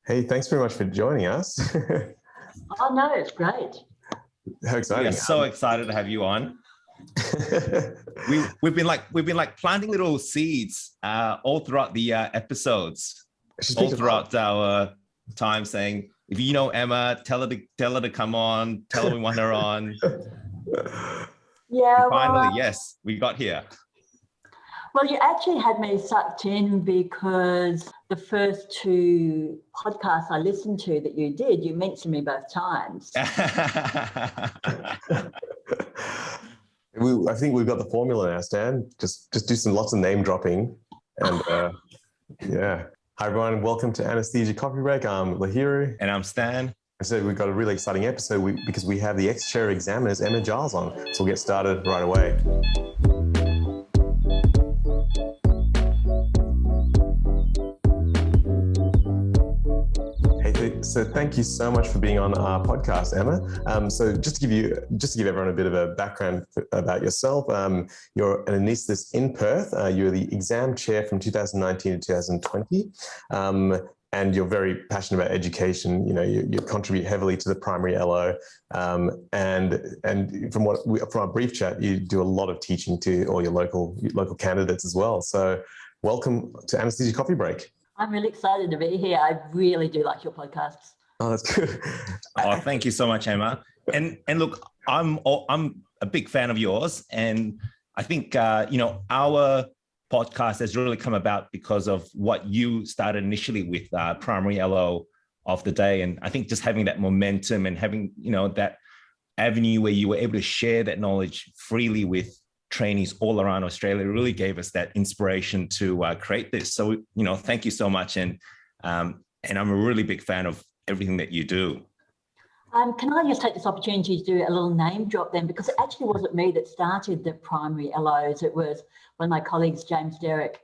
Hey, thanks very much for joining us. Oh no, it's great. How exciting! We are so excited to have you on. we've been like planting little seeds all throughout the episodes, all throughout our time, saying, if you know Emma, tell her to come on, tell her we want her on. Yeah. And finally, yes, we got here. Well, you actually had me sucked in because the first two podcasts I listened to that you did, you mentioned me both times. I think we've got the formula now, Stan. Just do lots of name dropping, and yeah. Hi everyone, welcome to Anaesthesia Coffee Break. I'm Lahiru, and I'm Stan. So we've got a really exciting episode because we have the ex-chair of examiners, Emma Giles, on. So we'll get started right away. So thank you so much for being on our podcast, Emma. So just to give everyone a bit of a background about yourself, you're an anaesthetist in Perth. You're the exam chair from 2019 to 2020. And you're very passionate about education. You know, you contribute heavily to the primary LO, and from our brief chat, you do a lot of teaching to all your local candidates as well. So, welcome to Anaesthesia Coffee Break. I'm really excited to be here. I really do like your podcasts. Oh, that's good. Oh, thank you so much, Emma. And look, I'm a big fan of yours, and I think our podcast has really come about because of what you started initially with primary LO of the day. And I think just having that momentum and having, that avenue where you were able to share that knowledge freely with trainees all around Australia really gave us that inspiration to create this. So, thank you so much. And I'm a really big fan of everything that you do. Can I just take this opportunity to do a little name drop then? Because it actually wasn't me that started the primary LOs. It was one of my colleagues, James Derrick.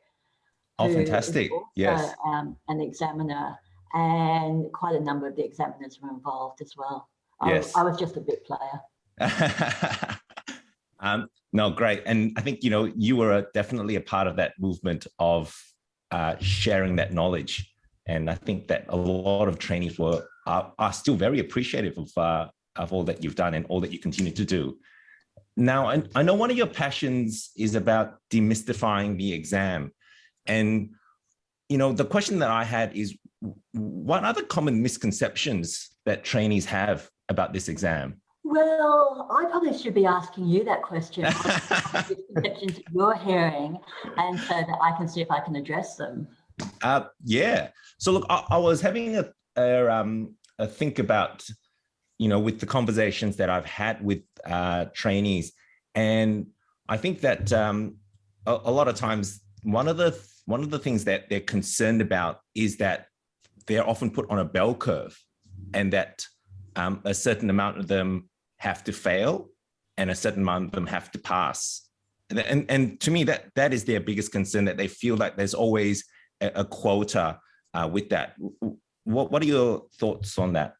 Oh, fantastic. Yes. An examiner, and quite a number of the examiners were involved as well. Yes. I was just a bit player. No, great. And I think, you were definitely a part of that movement of sharing that knowledge. And I think that a lot of trainees are still very appreciative of all that you've done and all that you continue to do. Now, I know one of your passions is about demystifying the exam. And, the question that I had is, what are the common misconceptions that trainees have about this exam? Well, I probably should be asking you that question. Misconceptions you're hearing, and so that I can see if I can address them. Yeah. So look, I was having a think about, with the conversations that I've had with trainees, and I think that a lot of times one of the things that they're concerned about is that they're often put on a bell curve, and that a certain amount of them have to fail and a certain amount of them have to pass. And to me, that is their biggest concern, that they feel like there's always a quota with that. What are your thoughts on that?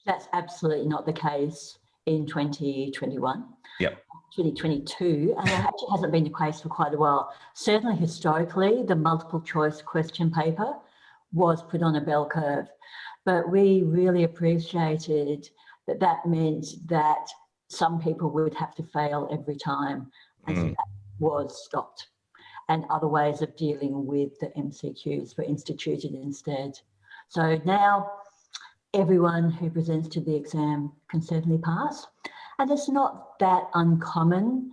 That's absolutely not the case in 2021. Yep. 2022, and it actually hasn't been the case for quite a while. Certainly historically, the multiple choice question paper was put on a bell curve, but we really appreciated that meant that some people would have to fail every time, and so that was stopped. And other ways of dealing with the MCQs were instituted instead. So now everyone who presents to the exam can certainly pass. And it's not that uncommon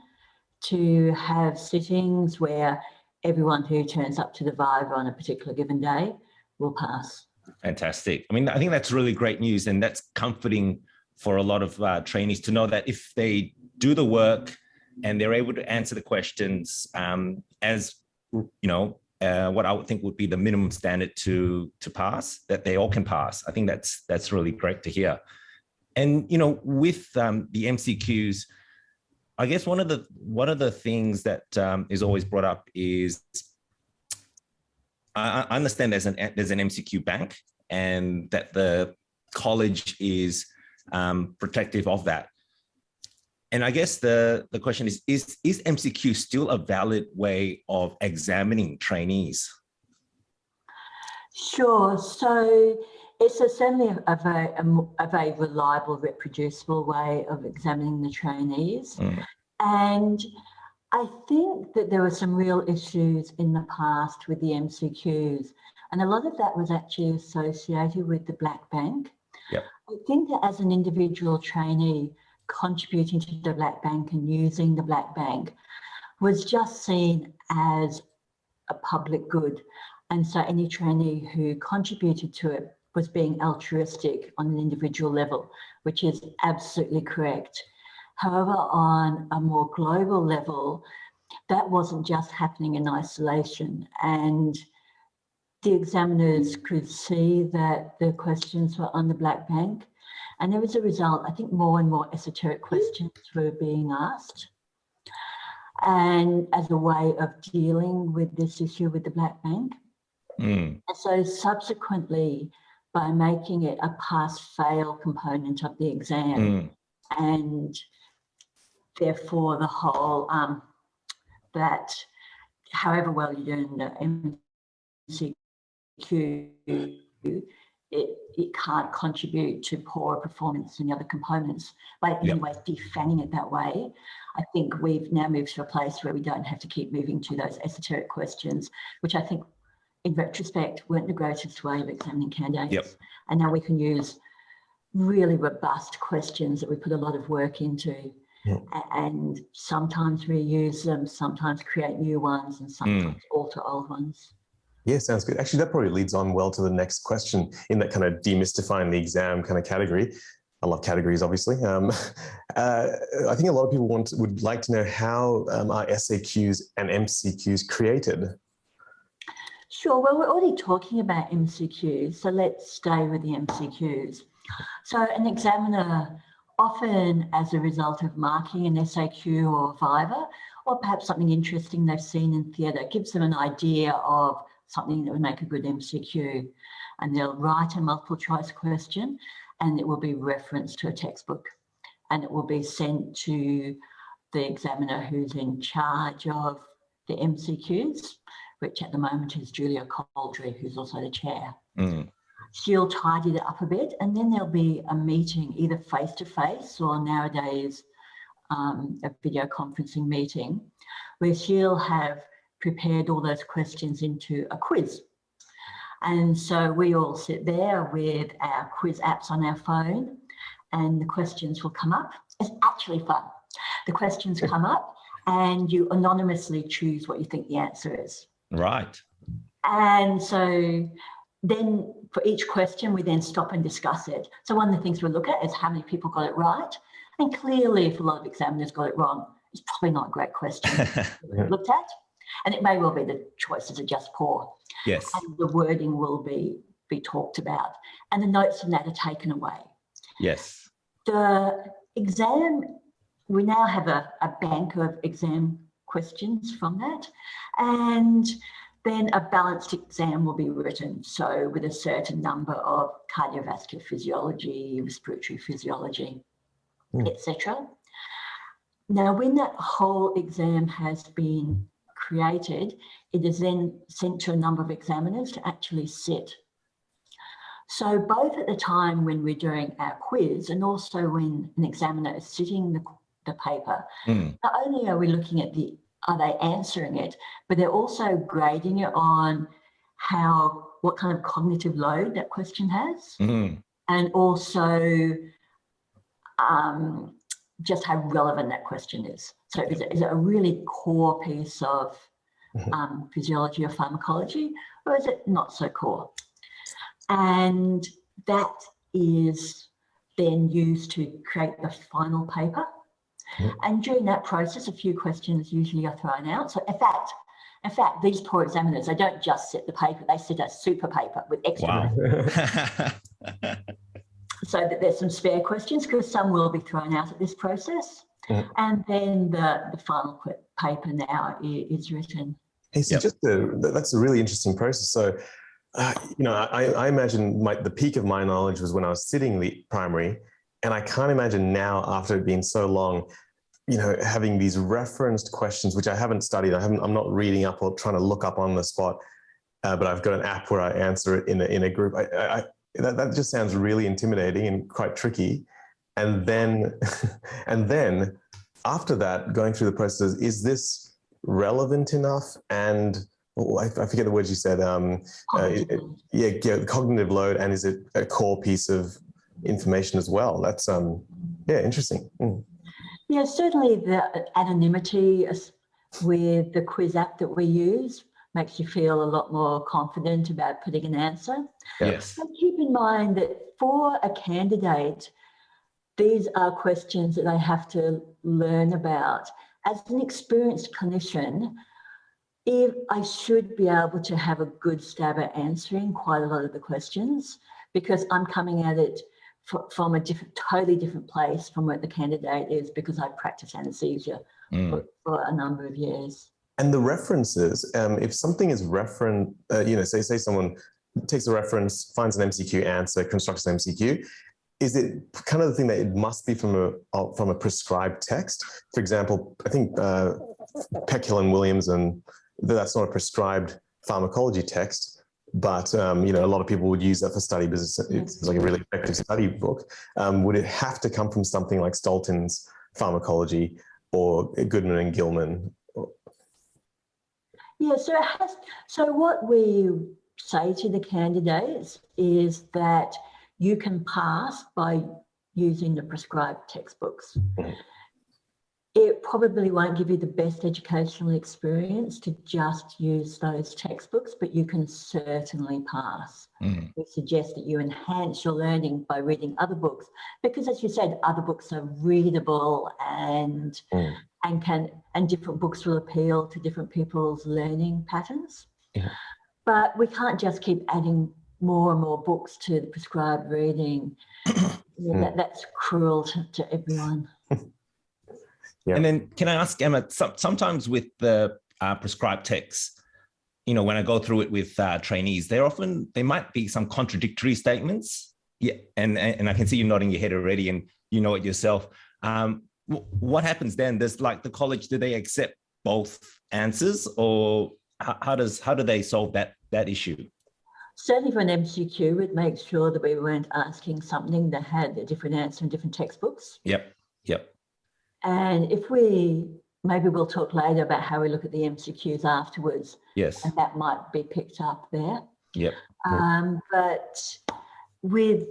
to have sittings where everyone who turns up to the Viva on a particular given day will pass. Fantastic. I mean, I think that's really great news, and that's comforting for a lot of trainees to know that if they do the work and they're able to answer the questions as what I would think would be the minimum standard to pass, that they all can pass. I think that's really great to hear. And with the MCQs, I guess one of the things that is always brought up is I understand there's an MCQ bank, and that the college is protective of that. And I guess the question is MCQ still a valid way of examining trainees? Sure. So it's certainly a very reliable, reproducible way of examining the trainees. And I think that there were some real issues in the past with the MCQs, and a lot of that was actually associated with the Black Bank. Yep. I think that as an individual trainee, contributing to the Black Bank and using the Black Bank was just seen as a public good. And so any trainee who contributed to it was being altruistic on an individual level, which is absolutely correct. However, on a more global level, that wasn't just happening in isolation. And the examiners could see that the questions were on the Black Bank. And as a result, I think more and more esoteric questions were being asked. And as a way of dealing with this issue with the Black Bank. And so subsequently, by making it a pass-fail component of the exam, and therefore the whole, that however well you do in the MCQ, it can't contribute to poorer performance in the other components. By anyway defanning it that way, I think we've now moved to a place where we don't have to keep moving to those esoteric questions, which I think in retrospect weren't the greatest way of examining candidates. And now we can use really robust questions that we put a lot of work into, and sometimes reuse them, sometimes create new ones, and sometimes alter old ones. Yeah, sounds good. Actually, that probably leads on well to the next question in that kind of demystifying the exam kind of category. I love categories, obviously. I think a lot of people would like to know how are SAQs and MCQs created? Sure. Well, we're already talking about MCQs, so let's stay with the MCQs. So an examiner, often as a result of marking an SAQ or Viva, or perhaps something interesting they've seen in theatre, gives them an idea of something that would make a good MCQ. And they'll write a multiple choice question, and it will be referenced to a textbook, and it will be sent to the examiner who's in charge of the MCQs, which at the moment is Julia Coldry, who's also the chair. She'll tidy it up a bit, and then there'll be a meeting, either face-to-face or nowadays a video conferencing meeting, where she'll have prepared all those questions into a quiz. And so we all sit there with our quiz apps on our phone, and the questions will come up. It's actually fun. The questions come up and you anonymously choose what you think the answer is. Right. And so then for each question, we then stop and discuss it. So one of the things we look at is how many people got it right. And clearly, if a lot of examiners got it wrong, it's probably not a great question looked at. And it may well be the choices are just poor. Yes. And the wording will be talked about. And the notes from that are taken away. Yes. The exam, we now have a bank of exam questions from that. And then a balanced exam will be written. So with a certain number of cardiovascular physiology, respiratory physiology, etc. Now, when that whole exam has been created, it is then sent to a number of examiners to actually sit. So both at the time when we're doing our quiz and also when an examiner is sitting the paper, not only are we looking at are they answering it, but they're also grading it on what kind of cognitive load that question has, and also just how relevant that question is. So is it a really core piece of physiology or pharmacology, or is it not so core? And that is then used to create the final paper. And during that process, a few questions usually are thrown out. So in fact, these poor examiners, they don't just sit the paper, they sit a super paper with extra notes. So that there's some spare questions, because some will be thrown out at this process. And then the final paper now is written. Hey, so that's a really interesting process. So, I imagine the peak of my knowledge was when I was sitting the primary, and I can't imagine now, after it being so long, having these referenced questions, which I haven't studied. I'm not reading up or trying to look up on the spot. but I've got an app where I answer it in a group. That just sounds really intimidating and quite tricky. And then, and then after that, going through the process, is this relevant enough? And I forget the words you said. Cognitive load, and is it a core piece of information as well? That's interesting. Yeah, certainly the anonymity with the quiz app that we use makes you feel a lot more confident about putting an answer. Yes. But keep in mind that for a candidate, these are questions that they have to learn about. As an experienced clinician, if I should be able to have a good stab at answering quite a lot of the questions, because I'm coming at it from a totally different place from where the candidate is, because I practice anaesthesia for a number of years. And the references, if something is referenced, say someone takes a reference, finds an MCQ answer, constructs an MCQ, is it kind of the thing that it must be from a prescribed text? For example, I think Peckhill and Williams, and that's not a prescribed pharmacology text, but a lot of people would use that for study because it's like a really effective study book. Would it have to come from something like Stolten's pharmacology or Goodman and Gilman? Yeah, so what we say to the candidates is that you can pass by using the prescribed textbooks. It probably won't give you the best educational experience to just use those textbooks, but you can certainly pass. We suggest that you enhance your learning by reading other books, because as you said, other books are readable and different books will appeal to different people's learning patterns. But we can't just keep adding more and more books to the prescribed reading. That's cruel to everyone. And then can I ask, Emma, sometimes with the prescribed texts, when I go through it with trainees, there might be some contradictory statements. Yeah, and I can see you nodding your head already, and you know it yourself. What happens then? Does the college, do they accept both answers, or how do they solve that issue? Certainly for an MCQ, we'd make sure that we weren't asking something that had a different answer in different textbooks. Yep. And maybe we'll talk later about how we look at the MCQs afterwards. Yes. And that might be picked up there. Yep. But with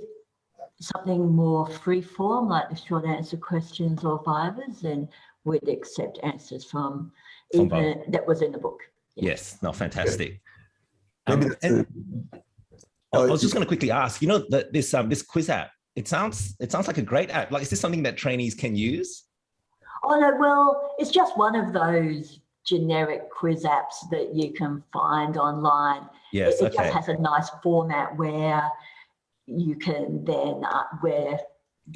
something more free form, like the short answer questions or vivas, then we'd accept answers from even that was in the book. Yes. No, fantastic. I was just going to quickly ask, this quiz app, it sounds like a great app. Is this something that trainees can use? Oh, no, well, it's just one of those generic quiz apps that you can find online. Yes, it just has a nice format where you can then, you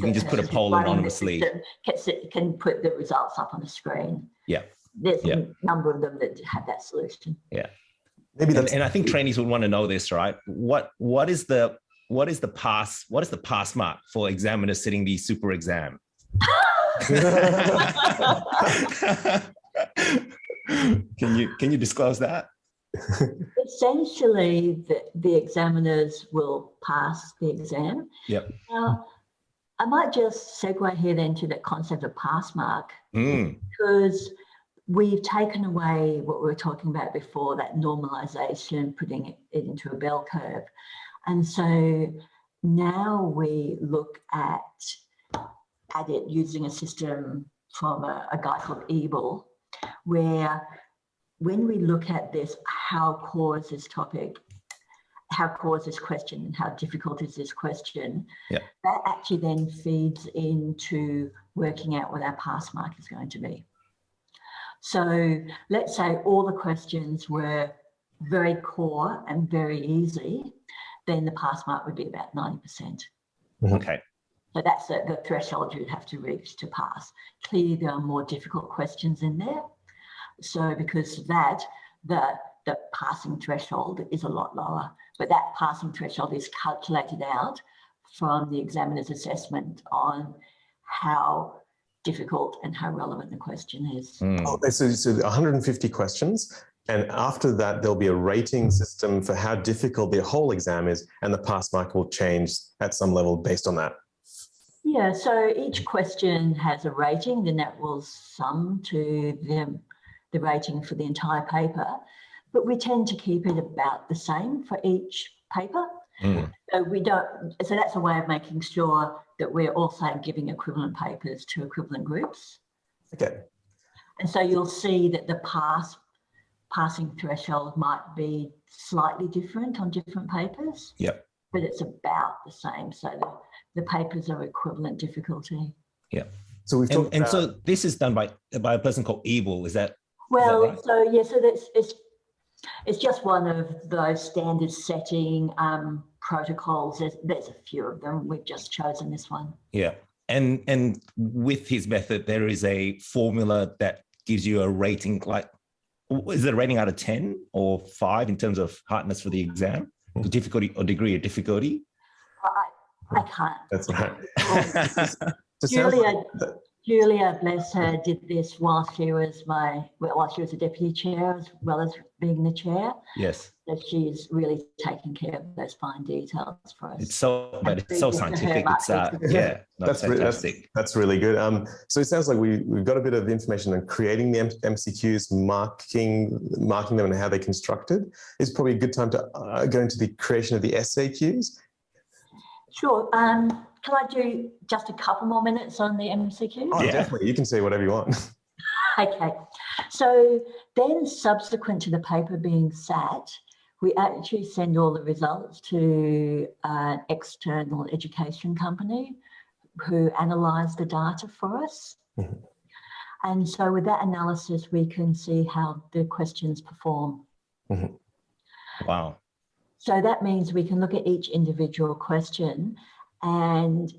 can just put a poll anonymously. Can put the results up on the screen. Yeah. There's a number of them that have that solution. Yeah. Maybe and I think trainees would want to know this, right? What is the pass mark for examiners sitting the super exam? Can you disclose that? Essentially, the examiners will pass the exam. Yep. Now, I might just segue here then to that concept of pass mark, because we've taken away what we were talking about before, that normalization, putting it into a bell curve. And so now we look at it using a system from a guy called Ebel, where when we look at this, how core is this topic, how core is this question, and how difficult is this question, that actually then feeds into working out what our pass mark is going to be. So let's say all the questions were very core and very easy, then the pass mark would be about 90%. Okay. So that's the threshold you'd have to reach to pass. Clearly, there are more difficult questions in there. So because of that, the passing threshold is a lot lower. But that passing threshold is calculated out from the examiner's assessment on how difficult and how relevant the question is. So 150 questions. And after that, there'll be a rating system for how difficult the whole exam is, and the pass mark will change at some level based on that. Yeah, so each question has a rating, then that will sum to the rating for the entire paper. But we tend to keep it about the same for each paper. So that's a way of making sure that we're also giving equivalent papers to equivalent groups. Okay. And so you'll see that the passing threshold might be slightly different on different papers. Yep. But it's about the same. So the papers are equivalent difficulty. Yeah. So we've talked about... so this is done by a person called Ebel. Is that well? Right? So yeah. So it's just one of those standard setting protocols. There's a few of them. We've just chosen this one. Yeah. And with his method, there is a formula that gives you a rating. Like, is it a rating out of 10 or 5 in terms of hardness for the exam, the difficulty or degree of difficulty? I can't. That's right. Julia, bless her, did this while she was a deputy chair as well as being the chair. Yes. So she's really taking care of those fine details for us. It's so scientific. It's fantastic. That's really good. So it sounds like we've got a bit of information on creating the MCQs, marking them and how they're constructed. It's probably a good time to go into the creation of the SAQs. Sure. Can I do just a couple more minutes on the MCQ? Oh, yeah. Definitely. You can say whatever you want. Okay. So then subsequent to the paper being sat, we actually send all the results to an external education company who analyse the data for us. Mm-hmm. And so with that analysis, we can see how the questions perform. Mm-hmm. Wow. So that means we can look at each individual question, and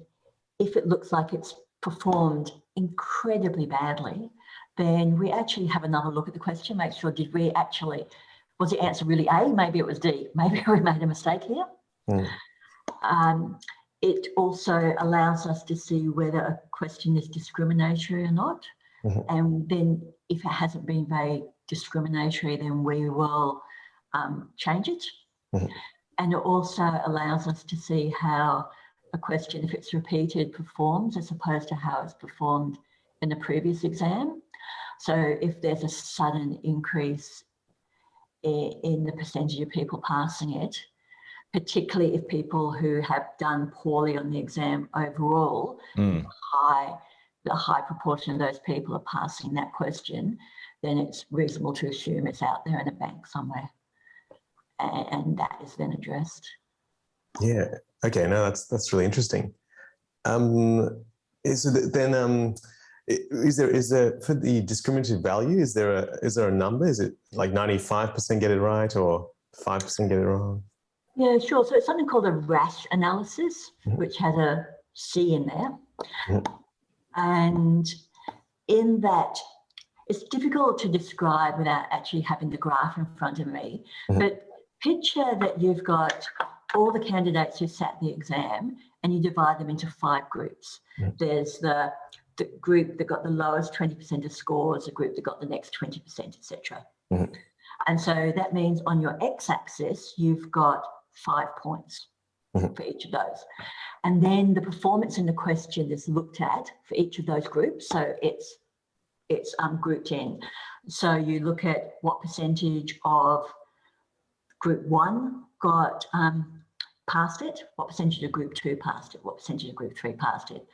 if it looks like it's performed incredibly badly, then we actually have another look at the question, make sure, was the answer really A? Maybe it was D. Maybe we made a mistake here. Mm. It also allows us to see whether a question is discriminatory or not. Mm-hmm. And then if it hasn't been very discriminatory, then we will change it. Mm-hmm. And it also allows us to see how a question, if it's repeated, performs as opposed to how it's performed in the previous exam. So if there's a sudden increase in the percentage of people passing it, particularly if people who have done poorly on the exam overall, the high proportion of those people are passing that question, then it's reasonable to assume it's out there in a bank somewhere. And that is then addressed. Yeah. Okay. No, that's really interesting. Is there for the discriminative value? Is there a number? Is it like 95% get it right or 5% get it wrong? Yeah, sure. So it's something called a Rash analysis, mm-hmm. which has a C in there, mm-hmm. and in that, it's difficult to describe without actually having the graph in front of me, mm-hmm. but picture that you've got all the candidates who sat the exam and you divide them into 5 groups. Mm-hmm. There's the group that got the lowest 20% of scores, a group that got the next 20%, etc. Mm-hmm. And so that means on your x-axis, you've got 5 points mm-hmm. for each of those. And then the performance in the question is looked at for each of those groups. So it's grouped in. So you look at what percentage of Group 1 got passed it, what percentage of Group 2 passed it, what percentage of Group 3 passed it.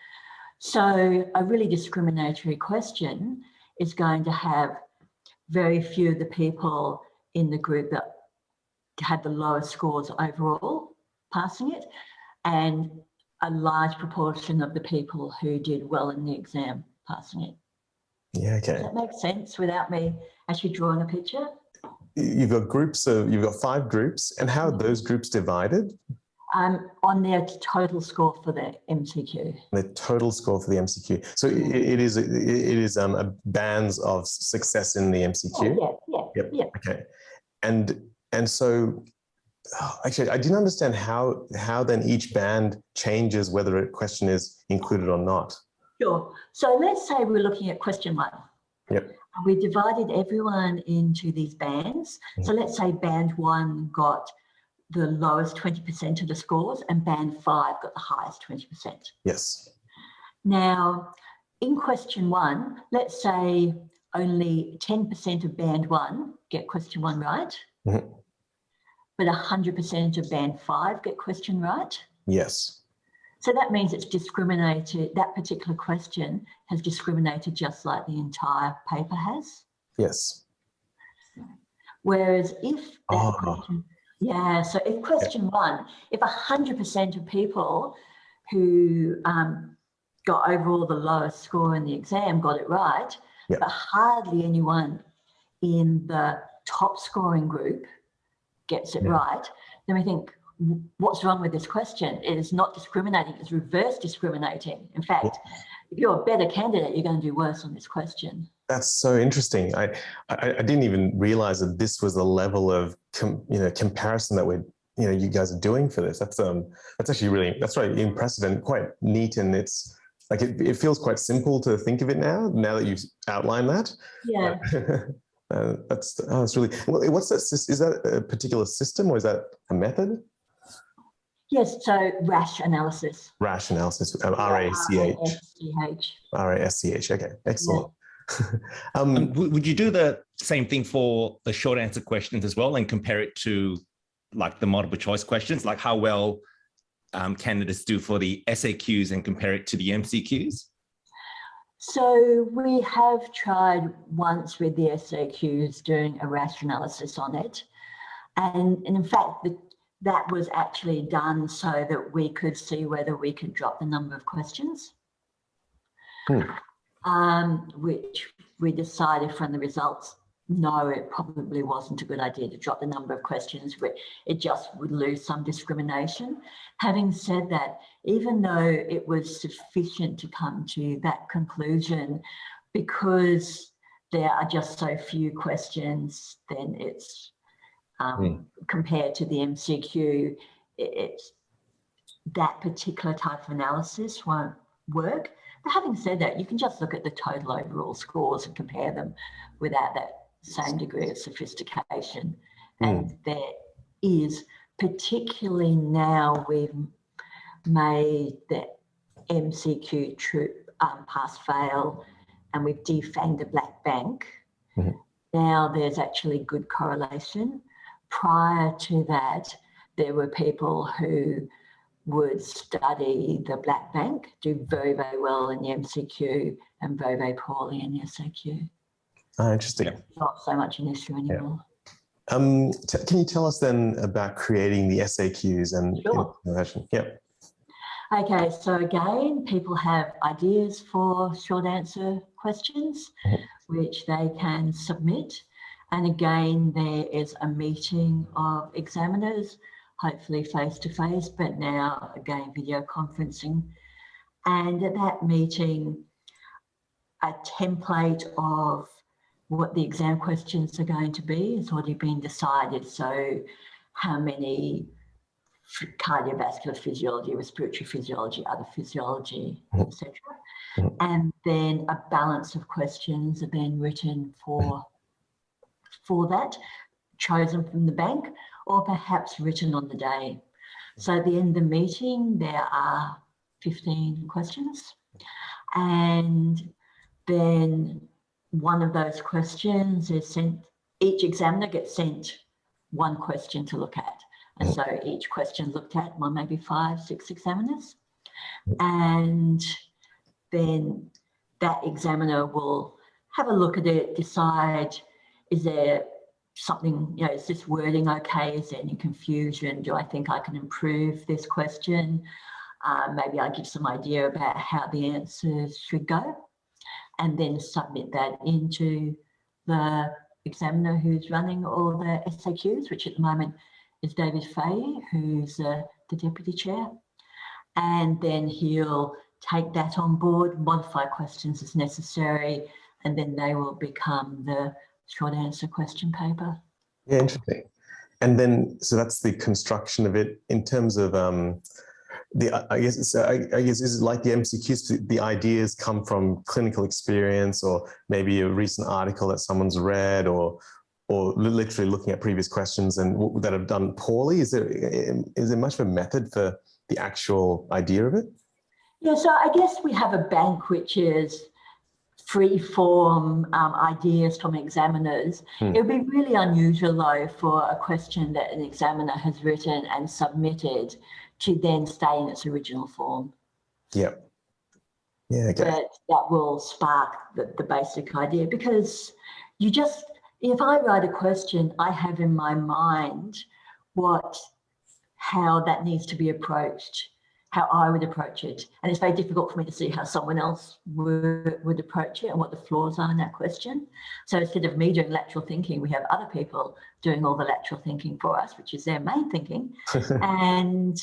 So a really discriminatory question is going to have very few of the people in the group that had the lowest scores overall passing it, and a large proportion of the people who did well in the exam passing it. Yeah, okay. Does that make sense without me actually drawing a picture? You've got 5 groups, and how are those groups divided? On their total score for the MCQ. The total score for the MCQ. So it is bands of success in the MCQ. Oh, yeah. Okay, and so actually, I didn't understand how then each band changes whether a question is included or not. Sure. So let's say we're looking at question 1. Yep. We divided everyone into these bands. So let's say band 1 got the lowest 20% of the scores and band 5 got the highest 20%. Yes. Now, in question 1, let's say only 10% of band 1 get question 1 right, but 100% of band 5 get question right. Yes. So that means it's discriminated, that particular question has discriminated just like the entire paper has. Yes. Whereas if that question, so if question 1, if 100% of people who got overall the lowest score in the exam got it right, but hardly anyone in the top scoring group gets it right, then we think, what's wrong with this question? It is not discriminating, it's reverse discriminating. In fact, if you're a better candidate, you're going to do worse on this question. That's so interesting. I didn't even realize that this was the level of comparison that you guys are doing for this. That's actually really impressive and quite neat, and it's like it feels quite simple to think of it now that you've outlined that. Yeah. That's really. What's that? Is that a particular system or is that a method? Yes, so Rash analysis. Rash analysis, R-A-C-H. R-A-S-C-H, okay, excellent. Yeah. Would you do the same thing for the short answer questions as well and compare it to like the multiple choice questions, like how well candidates do for the SAQs and compare it to the MCQs? So we have tried once with the SAQs doing a Rash analysis on it. And in fact, that was actually done so that we could see whether we could drop the number of questions, which we decided from the results, no, it probably wasn't a good idea to drop the number of questions. It just would lose some discrimination. Having said that, even though it was sufficient to come to that conclusion, because there are just so few questions, then it's compared to the MCQ, it's that particular type of analysis won't work. But having said that, you can just look at the total overall scores and compare them without that same degree of sophistication. And there is, particularly now we've made the MCQ pass-fail and we've defanged the black bank. Now there's actually good correlation. Prior to that, there were people who would study the black bank, do very, very well in the MCQ and very, very poorly in the SAQ. Oh, interesting. Not so much an issue anymore. Can you tell us then about creating the SAQs and information? Yep. Okay, so again, people have ideas for short answer questions, which they can submit. And again, there is a meeting of examiners, hopefully face-to-face, but now again, video conferencing. And at that meeting, a template of what the exam questions are going to be has already been decided. So how many cardiovascular physiology, respiratory physiology, other physiology, etc. And then a balance of questions are then written for that, chosen from the bank, or perhaps written on the day. So at the end of the meeting, there are 15 questions. And then one of those questions is sent, each examiner gets sent one question to look at. And so each question looked at by maybe 5, 6 examiners. And then that examiner will have a look at it, decide, is there something, is this wording okay? Is there any confusion? Do I think I can improve this question? Maybe I give some idea about how the answers should go, and then submit that into the examiner who's running all the SAQs, which at the moment is David Fahey, who's the deputy chair. And then he'll take that on board, modify questions as necessary, and then they will become the short answer question paper. Yeah, interesting. And then, so that's the construction of it. In terms of I guess is it like the MCQs? The ideas come from clinical experience, or maybe a recent article that someone's read, or literally looking at previous questions and that have done poorly. Is there much of a method for the actual idea of it? Yeah, so I guess we have a bank which is free form ideas from examiners. It would be really unusual though for a question that an examiner has written and submitted to then stay in its original form. Yep. Yeah, okay. But that will spark the basic idea, because if I write a question, I have in my mind how that needs to be approached, how I would approach it. And it's very difficult for me to see how someone else would approach it and what the flaws are in that question. So instead of me doing lateral thinking, we have other people doing all the lateral thinking for us, which is their main thinking, and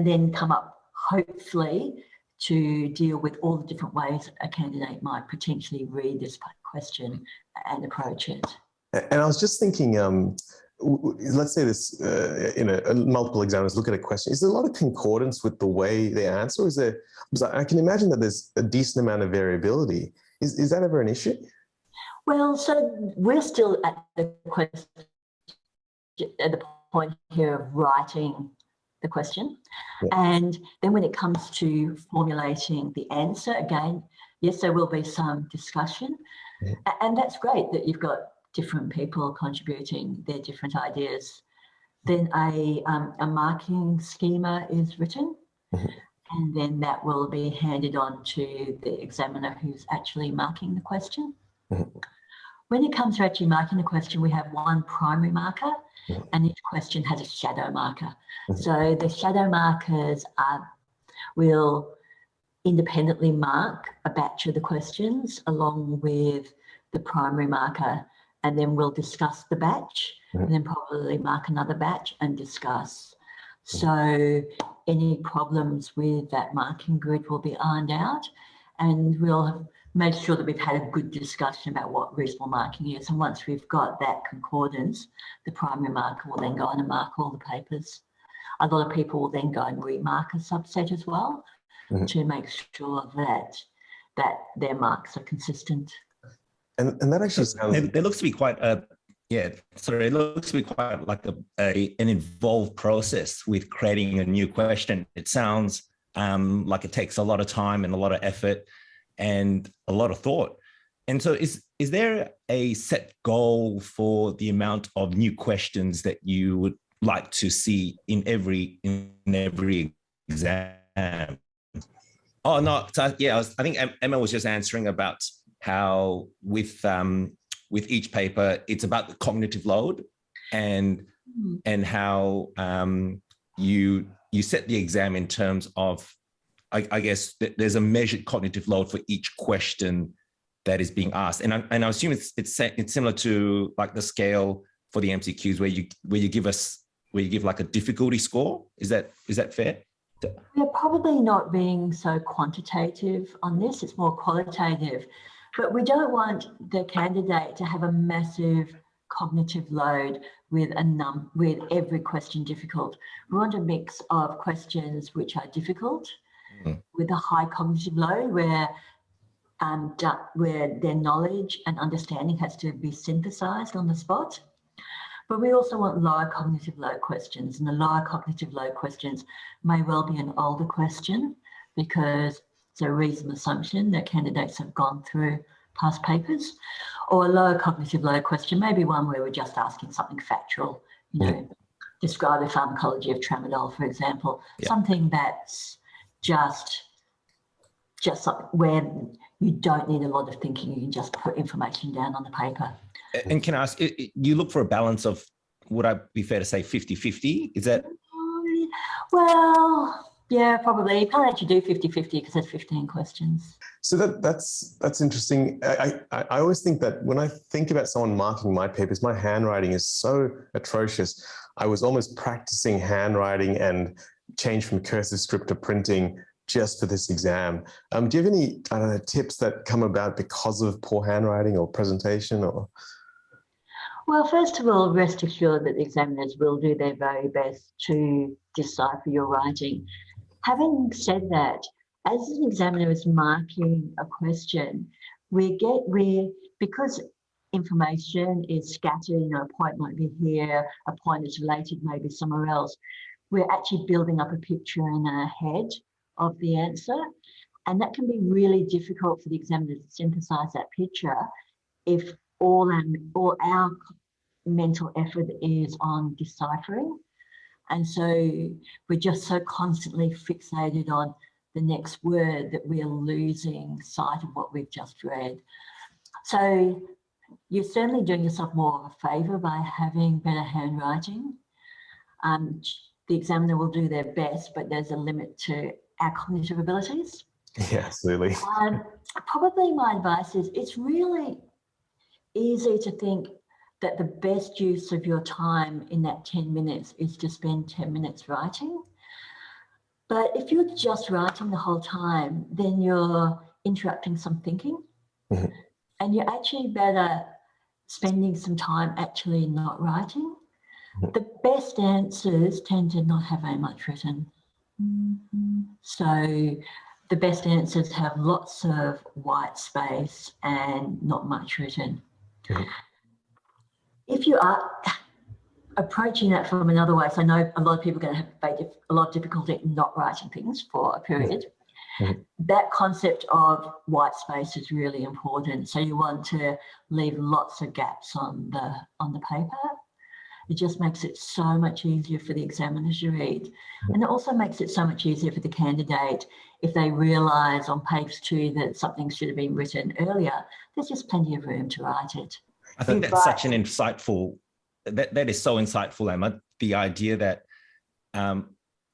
then come up, hopefully, to deal with all the different ways a candidate might potentially read this question and approach it. And I was just thinking, let's say this, multiple examiners look at a question. Is there a lot of concordance with the way they answer? Because I can imagine that there's a decent amount of variability. Is that ever an issue? Well, so we're still at the point here of writing the question. Yeah. And then when it comes to formulating the answer, again, yes, there will be some discussion. Yeah. And that's great that you've got different people contributing their different ideas. Then a marking schema is written, and then that will be handed on to the examiner who's actually marking the question. When it comes to actually marking the question, we have one primary marker, and each question has a shadow marker. So the shadow markers will independently mark a batch of the questions along with the primary marker, and then we'll discuss the batch, and then probably mark another batch and discuss. So any problems with that marking grid will be ironed out, and we'll make sure that we've had a good discussion about what reasonable marking is. And once we've got that concordance, the primary marker will then go on and mark all the papers. A lot of people will then go and remark a subset as well to make sure that their marks are consistent. And that actually sounds... There looks to be quite it looks to be quite like an involved process with creating a new question. It sounds like it takes a lot of time and a lot of effort and a lot of thought. And so is there a set goal for the amount of new questions that you would like to see in every exam? Oh, no. So, yeah, I think Emma was just answering about how with each paper, it's about the cognitive load and how you set the exam in terms of, I guess there's a measured cognitive load for each question that is being asked. And I assume it's similar to like the scale for the MCQs where you give like a difficulty score. Is that fair? We're probably not being so quantitative on this, it's more qualitative. But we don't want the candidate to have a massive cognitive load with every question difficult. We want a mix of questions which are difficult with a high cognitive load where their knowledge and understanding has to be synthesized on the spot. But we also want lower cognitive load questions, and the lower cognitive load questions may well be an older question because it's a reasonable assumption that candidates have gone through past papers, or a lower cognitive load question, maybe one where we're just asking something factual, describe the pharmacology of tramadol, for example, something that's just where you don't need a lot of thinking, you can just put information down on the paper. And can I ask, you look for a balance of, would I be fair to say 50-50? Is that? Well, yeah, probably. You can't actually do 50-50 because there's 15 questions. So that's interesting. I always think that when I think about someone marking my papers, my handwriting is so atrocious. I was almost practicing handwriting and changed from cursive script to printing just for this exam. Do you have any, I don't know, tips that come about because of poor handwriting or presentation or? Well, first of all, rest assured that the examiners will do their very best to decipher your writing. Having said that, as an examiner is marking a question, because information is scattered, a point might be here, a point is related maybe somewhere else, we're actually building up a picture in our head of the answer. And that can be really difficult for the examiner to synthesize that picture if all our mental effort is on deciphering. And so we're just so constantly fixated on the next word that we're losing sight of what we've just read. So you're certainly doing yourself more of a favour by having better handwriting. The examiner will do their best, but there's a limit to our cognitive abilities. Yeah, absolutely. Probably my advice is it's really easy to think that the best use of your time in that 10 minutes is to spend 10 minutes writing. But if you're just writing the whole time, then you're interrupting some thinking. Mm-hmm. And you're actually better spending some time actually not writing. Mm-hmm. The best answers tend to not have very much written. Mm-hmm. So the best answers have lots of white space and not much written. Mm-hmm. If you are approaching that from another way, so I know a lot of people are going to have a lot of difficulty in not writing things for a period. Mm-hmm. That concept of white space is really important. So you want to leave lots of gaps on the paper. It just makes it so much easier for the examiner to read. Mm-hmm. And it also makes it so much easier for the candidate if they realise on page 2 that something should have been written earlier. There's just plenty of room to write it. I think that's such an insightful, that is so insightful, Emma, the idea that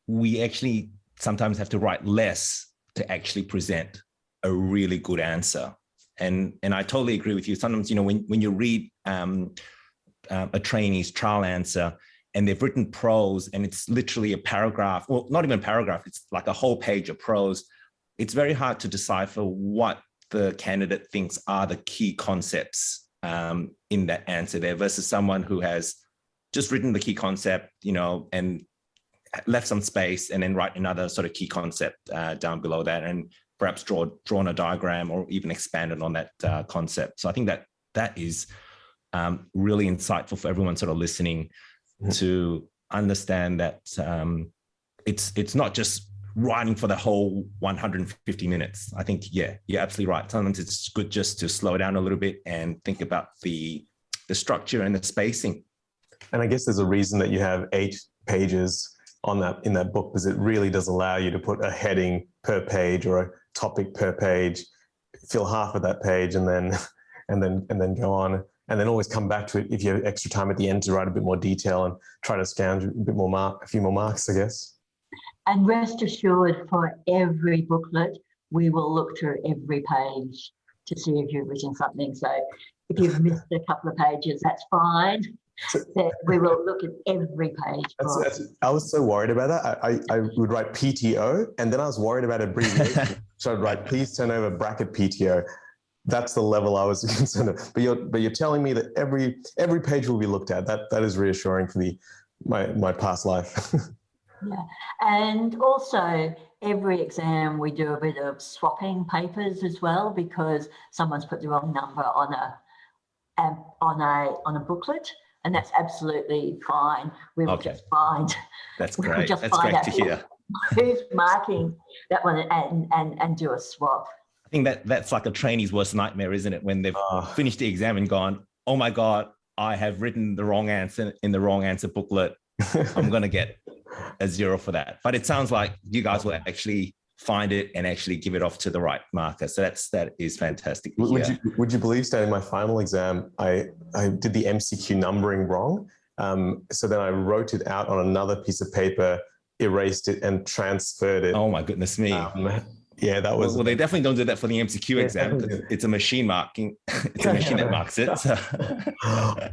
we actually sometimes have to write less to actually present a really good answer. And I totally agree with you. Sometimes, when you read a trainee's trial answer and they've written prose and it's literally a paragraph, well, not even a paragraph, it's like a whole page of prose, it's very hard to decipher what the candidate thinks are the key concepts in that answer there versus someone who has just written the key concept, and left some space and then write another sort of key concept down below that and perhaps drawn a diagram or even expanded on that concept. So I think that is really insightful for everyone sort of listening to understand that it's not just writing for the whole 150 minutes. I think, yeah, you're absolutely right. Sometimes it's good just to slow down a little bit and think about the structure and the spacing. And I guess there's a reason that you have 8 pages in that book, because it really does allow you to put a heading per page or a topic per page, fill half of that page and then go on, and then always come back to it if you have extra time at the end to write a bit more detail and try to scrounge a few more marks, I guess. And rest assured, for every booklet, we will look through every page to see if you've written something. So if you've missed a couple of pages, that's fine. We will look at every page. I was so worried about that. I would write PTO, and then I was worried about abbreviation. So I'd write please turn over bracket PTO. That's the level I was concerned of. But you're telling me that every page will be looked at. That is reassuring for my past life. Yeah, and also every exam we do a bit of swapping papers as well, because someone's put the wrong number on a booklet, and that's absolutely fine. We will just find. That's great. That's great to hear. Who's marking that one and do a swap. I think that's like a trainee's worst nightmare, isn't it? When they've finished the exam and gone, oh my God, I have written the wrong answer in the wrong answer booklet. I'm going to get a 0 for that. But it sounds like you guys will actually find it and actually give it off to the right marker. So that is fantastic. Would you believe, studying my final exam, I did the MCQ numbering wrong. So then I wrote it out on another piece of paper, erased it and transferred it. Oh my goodness me. Yeah, that was. Well, they definitely don't do that for the MCQ exam. It's a machine marking. It's a machine that marks it. So.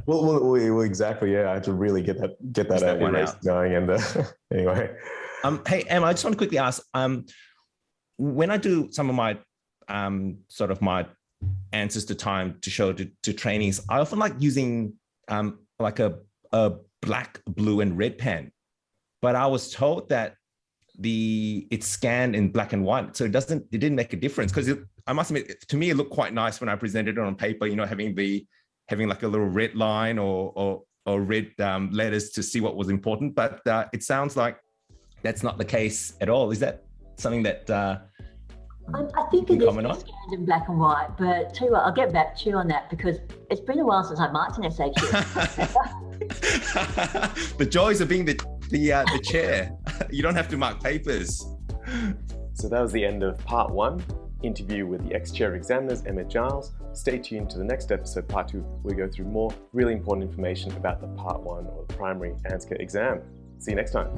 well, exactly. Yeah, I had to really get that erase going. And anyway. Hey, Emma, I just want to quickly ask. When I do some of my sort of my answers to time to show to trainees, I often like using like a black, blue, and red pen. But I was told that it's scanned in black and white, so it didn't make a difference. Because I must admit, to me, it looked quite nice when I presented it on paper. You know, having like a little red line or red letters to see what was important. But it sounds like that's not the case at all. Is that something that I think it is scanned in black and white, but tell you what, I'll get back to you on that because it's been a while since I marked an SAQ. The joys of being the chair. You don't have to mark papers. So that was the end of part 1, interview with the ex-chair of examiners, Emma Giles. Stay tuned to the next episode, part 2, where we go through more really important information about the part 1 or the primary ANZCA exam. See you next time.